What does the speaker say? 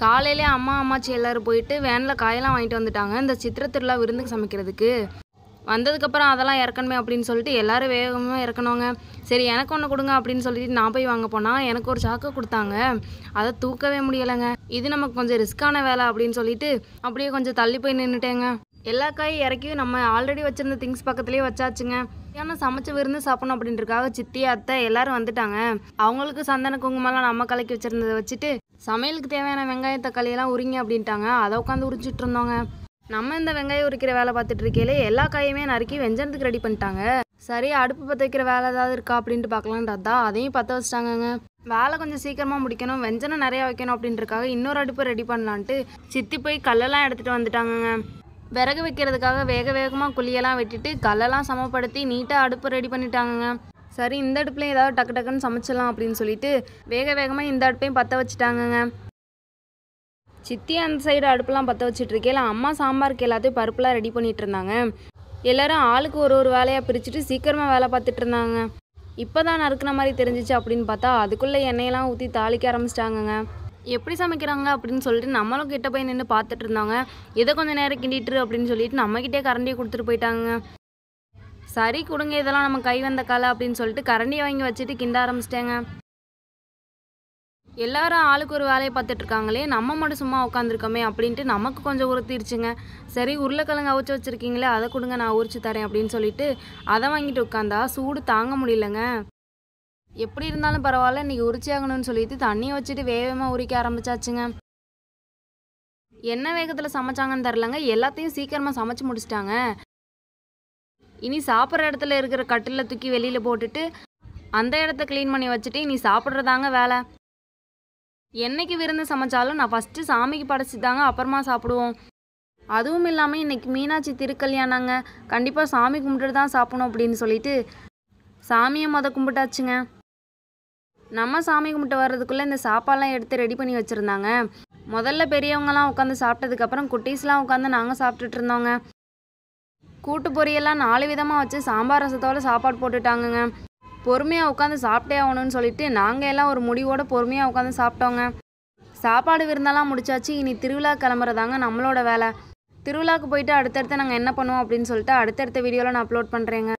காலையிலே அம்மா அம்மாச்சி எல்லாரும் போயிட்டு வேனில் காயெல்லாம் வாங்கிட்டு வந்துட்டாங்க இந்த சித்திரை திருவிழா விருந்துக்கு சமைக்கிறதுக்கு. வந்ததுக்கப்புறம் அதெல்லாம் இறக்கணுமே அப்படின்னு சொல்லிட்டு எல்லாரும் வேகமாக இறக்கணுங்க. சரி எனக்கு ஒன்று கொடுங்க அப்படின்னு சொல்லிட்டு நான் போய் வாங்க போனால் எனக்கு ஒரு சாக்கு கொடுத்தாங்க. அதை தூக்கவே முடியலைங்க. இது நமக்கு கொஞ்சம் ரிஸ்க்கான வேலை அப்படின்னு சொல்லிட்டு அப்படியே கொஞ்சம் தள்ளி போய் நின்றுட்டேங்க. எல்லா காயும் இறக்கி நம்ம ஆல்ரெடி வச்சுருந்த திங்ஸ் பக்கத்துலேயே வச்சாச்சுங்க. ஏன்னா சமைச்சு விருந்து சாப்பிடணும் அப்படின்றதுக்காக சித்தி அத்தை எல்லாரும் வந்துட்டாங்க. அவங்களுக்கு சந்தன குங்குமம்லாம் நம்ம கலக்கி வச்சுருந்ததை வச்சுட்டு சமையலுக்கு தேவையான வெங்காயம் தக்காளியெல்லாம் உரிங்க அப்படின்ட்டாங்க. அதை உட்காந்து உரிச்சிட்டு இருந்தோங்க. நம்ம இந்த வெங்காயம் உரிக்கிற வேலை பார்த்துட்டு இருக்கையிலே எல்லா காயுமே நறுக்கி வெஞ்சனத்துக்கு ரெடி பண்ணிட்டாங்க. சரி அடுப்பு பற்ற வைக்கிற வேலை ஏதாவது இருக்கா அப்படின்ட்டு பார்க்கலான்ட்டு தான் அதையும் பற்ற வச்சிட்டாங்கங்க. வேலை கொஞ்சம் சீக்கிரமாக முடிக்கணும், வெஞ்சனம் நிறையா வைக்கணும் அப்படின்றதுக்காக இன்னொரு அடுப்பு ரெடி பண்ணலான்ட்டு சித்தி போய் கல்லெல்லாம் எடுத்துகிட்டு வந்துட்டாங்கங்க. விறகு வைக்கிறதுக்காக வேகமாக குழியெல்லாம் வெட்டிட்டு கல்லெல்லாம் சமப்படுத்தி நீட்டாக அடுப்பு ரெடி பண்ணிட்டாங்கங்க. சரி இந்த அடுப்புலையும் ஏதாவது டக்கு டக்குன்னு சமைச்சிடலாம் அப்படின்னு சொல்லிட்டு வேகமாக இந்த அடுப்பையும் பற்ற வச்சுட்டாங்கங்க. சித்தி அந்த சைடு அடுப்பெல்லாம் பற்ற வச்சுட்டு இருக்கேன். அம்மா சாம்பாருக்கு எல்லாத்தையும் பருப்புலாம் ரெடி பண்ணிட்டு இருந்தாங்க. எல்லாரும் ஆளுக்கு ஒரு வேலையாக பிரிச்சுட்டு சீக்கிரமாக வேலை பார்த்துட்டு இருந்தாங்க. இப்போ தான் நறுக்குன மாதிரி தெரிஞ்சிச்சு அப்படின்னு பார்த்தா அதுக்குள்ளே எண்ணெயெல்லாம் ஊற்றி தாளிக்க ஆரம்பிச்சிட்டாங்கங்க. எப்படி சமைக்கிறாங்க அப்படின்னு சொல்லிட்டு நம்மளும் கிட்ட போய் நின்று பார்த்துட்டு இருந்தாங்க. இதை கொஞ்சம் நேரம் கிண்டிட்டு அப்படின்னு சொல்லிட்டு நம்மக்கிட்டே கரண்டியை கொடுத்துட்டு போயிட்டாங்க. சரி கொடுங்க இதெல்லாம் நம்ம கை வந்த காலை அப்படின்னு சொல்லிட்டு கரண்டியை வாங்கி வச்சுட்டு கிண்ட ஆரம்பிச்சிட்டேங்க. எல்லாரும் ஆளுக்கு ஒரு வேலையை பார்த்துட்டு இருக்காங்களே, நம்ம மட்டும் சும்மா உட்காந்துருக்கோமே அப்படின்ட்டு நமக்கு கொஞ்சம் உறுத்திருச்சுங்க. சரி உருளைக்கிழங்கு அவிச்சு வச்சுருக்கீங்களே அதை கொடுங்க நான் உரிச்சு தரேன் அப்படின்னு சொல்லிட்டு அதை வாங்கிட்டு உட்காந்தா சூடு தாங்க முடியலங்க. எப்படி இருந்தாலும் பரவாயில்ல இன்றைக்கி உரிச்சி ஆகணும்னு சொல்லிட்டு தண்ணியை வச்சுட்டு வேகமாக உரிக்க ஆரம்பிச்சாச்சுங்க. என்ன வேகத்தில் சமைச்சாங்கன்னு தெரிலங்க, எல்லாத்தையும் சீக்கிரமாக சமைச்சு முடிச்சிட்டாங்க. இனி சாப்பிட்ற இடத்துல இருக்கிற கட்டில் தூக்கி வெளியில் போட்டுட்டு அந்த இடத்த க்ளீன் பண்ணி வச்சுட்டு இனி சாப்பிட்றதாங்க வேலை. என்னைக்கு விருந்து சமைச்சாலும் நான் ஃபஸ்ட்டு சாமிக்கு படைச்சிட்டாங்க அப்புறமா சாப்பிடுவோம். அதுவும் இல்லாமல் இன்றைக்கி மீனாட்சி திருக்கல்யாணங்க, கண்டிப்பாக சாமி கும்பிட்டுட்டு தான் சாப்பிடணும் அப்படின்னு சொல்லிட்டு சாமியை கும்பிட்டாச்சுங்க. நம்ம சாமி கும்பிட்டு வர்றதுக்குள்ளே இந்த சாப்பாடெலாம் எடுத்து ரெடி பண்ணி வச்சுருந்தாங்க. முதல்ல பெரியவங்கலாம் உட்காந்து சாப்பிட்டதுக்கப்புறம் குட்டீஸ்லாம் உட்காந்து நாங்கள் சாப்பிட்டுட்டு இருந்தோங்க. கூட்டு பொரியெல்லாம் 4 விதமாக வச்சு சாம்பார் ரசத்தோடு சாப்பாடு போட்டுட்டாங்கங்க. பொறுமையாக உட்காந்து சாப்பிட்டே ஆகணும்னு சொல்லிட்டு நாங்கள் எல்லாம் ஒரு முடிவோடு பொறுமையாக உட்காந்து சாப்பிட்டோங்க. சாப்பாடு விருந்தெல்லாம் முடிச்சாச்சு. இனி திருவிழா கிளம்புறதாங்க நம்மளோட வேலை. திருவிழாவுக்கு போயிட்டு அடுத்தடுத்து நாங்கள் என்ன பண்ணுவோம் அப்படின்னு சொல்லிட்டு அடுத்தடுத்த வீடியோவில் நான் அப்லோட் பண்ணுறேங்க.